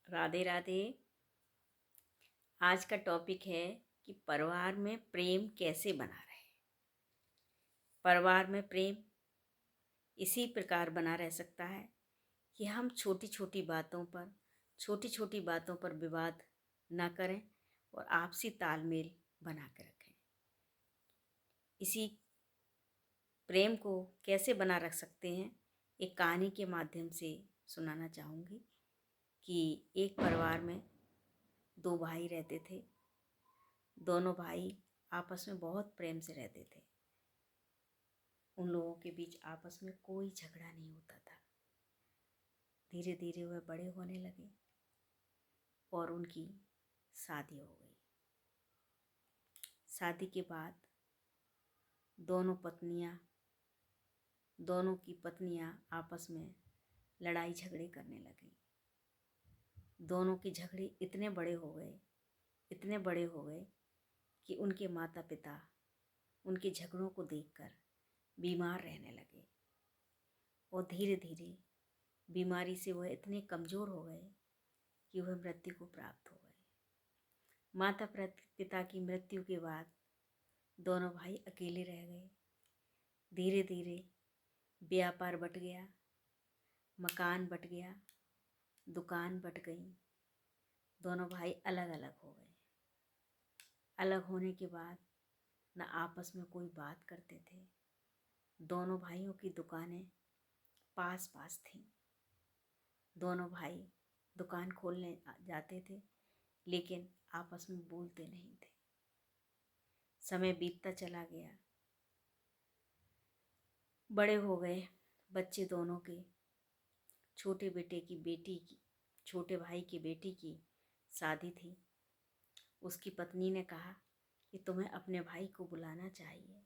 राधे राधे। आज का टॉपिक है कि परिवार में प्रेम कैसे बना रहे। परिवार में प्रेम इसी प्रकार बना रह सकता है कि हम छोटी छोटी बातों पर विवाद ना करें और आपसी तालमेल बना के रखें। इसी प्रेम को कैसे बना रख सकते हैं, एक कहानी के माध्यम से सुनाना चाहूँगी कि एक परिवार में दो भाई रहते थे। दोनों भाई आपस में बहुत प्रेम से रहते थे। उन लोगों के बीच आपस में कोई झगड़ा नहीं होता था। धीरे धीरे वह बड़े होने लगे और उनकी शादी हो गई। शादी के बाद दोनों की पत्नियां आपस में लड़ाई झगड़े करने लगी। दोनों के झगड़े इतने बड़े हो गए कि उनके माता पिता उनके झगड़ों को देखकर बीमार रहने लगे और धीरे धीरे बीमारी से वह इतने कमज़ोर हो गए कि वह मृत्यु को प्राप्त हो गए। माता पिता की मृत्यु के बाद दोनों भाई अकेले रह गए। धीरे धीरे व्यापार बँट गया, मकान बँट गया, दुकान बँट गई। दोनों भाई अलग अलग हो गए। अलग होने के बाद न आपस में कोई बात करते थे। दोनों भाइयों की दुकानें पास पास थीं। दोनों भाई दुकान खोलने जाते थे लेकिन आपस में बोलते नहीं थे। समय बीतता चला गया, बड़े हो गए बच्चे दोनों के। छोटे भाई की बेटी की शादी थी। उसकी पत्नी ने कहा कि तुम्हें अपने भाई को बुलाना चाहिए।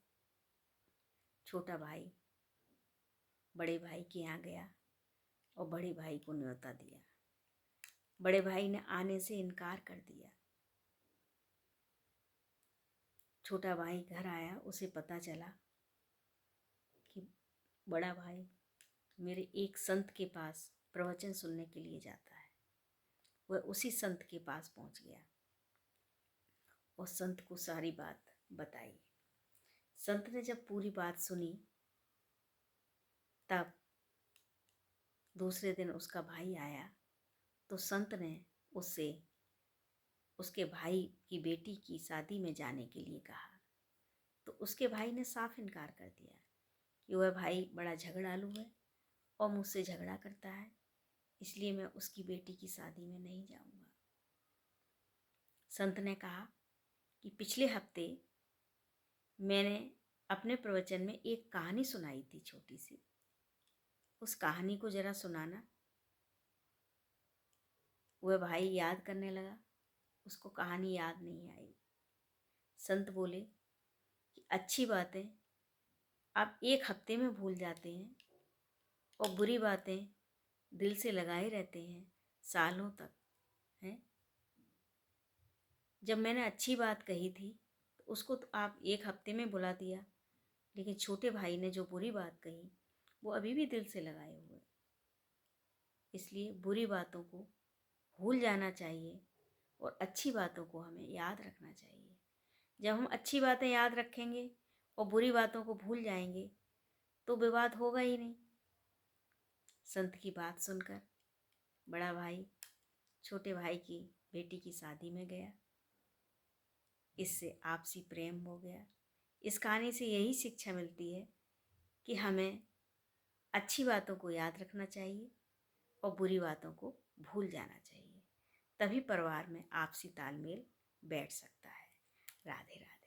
छोटा भाई बड़े भाई के यहाँ गया और बड़े भाई को न्योता दिया। बड़े भाई ने आने से इनकार कर दिया। छोटा भाई घर आया, उसे पता चला कि बड़ा भाई मेरे एक संत के पास प्रवचन सुनने के लिए जाता है। वह उसी संत के पास पहुंच गया और संत को सारी बात बताई। संत ने जब पूरी बात सुनी तब दूसरे दिन उसका भाई आया तो संत ने उससे उसके भाई की बेटी की शादी में जाने के लिए कहा। तो उसके भाई ने साफ इनकार कर दिया कि वह भाई बड़ा झगड़ालू है और मुझसे झगड़ा करता है, इसलिए मैं उसकी बेटी की शादी में नहीं जाऊंगा। संत ने कहा कि पिछले हफ्ते मैंने अपने प्रवचन में एक कहानी सुनाई थी छोटी सी, उस कहानी को जरा सुनाना। वह भाई याद करने लगा, उसको कहानी याद नहीं आई। संत बोले कि अच्छी बातें आप एक हफ्ते में भूल जाते हैं और बुरी बातें दिल से लगाए रहते हैं सालों तक, हैं। जब मैंने अच्छी बात कही थी तो उसको तो आप एक हफ्ते में भुला दिया, लेकिन छोटे भाई ने जो बुरी बात कही वो अभी भी दिल से लगाए हुए। इसलिए बुरी बातों को भूल जाना चाहिए और अच्छी बातों को हमें याद रखना चाहिए। जब हम अच्छी बातें याद रखेंगे और बुरी बातों को भूल जाएंगे तो विवाद होगा ही नहीं। संत की बात सुनकर बड़ा भाई छोटे भाई की बेटी की शादी में गया। इससे आपसी प्रेम हो गया। इस कहानी से यही शिक्षा मिलती है कि हमें अच्छी बातों को याद रखना चाहिए और बुरी बातों को भूल जाना चाहिए। तभी परिवार में आपसी तालमेल बैठ सकता है। राधे राधे।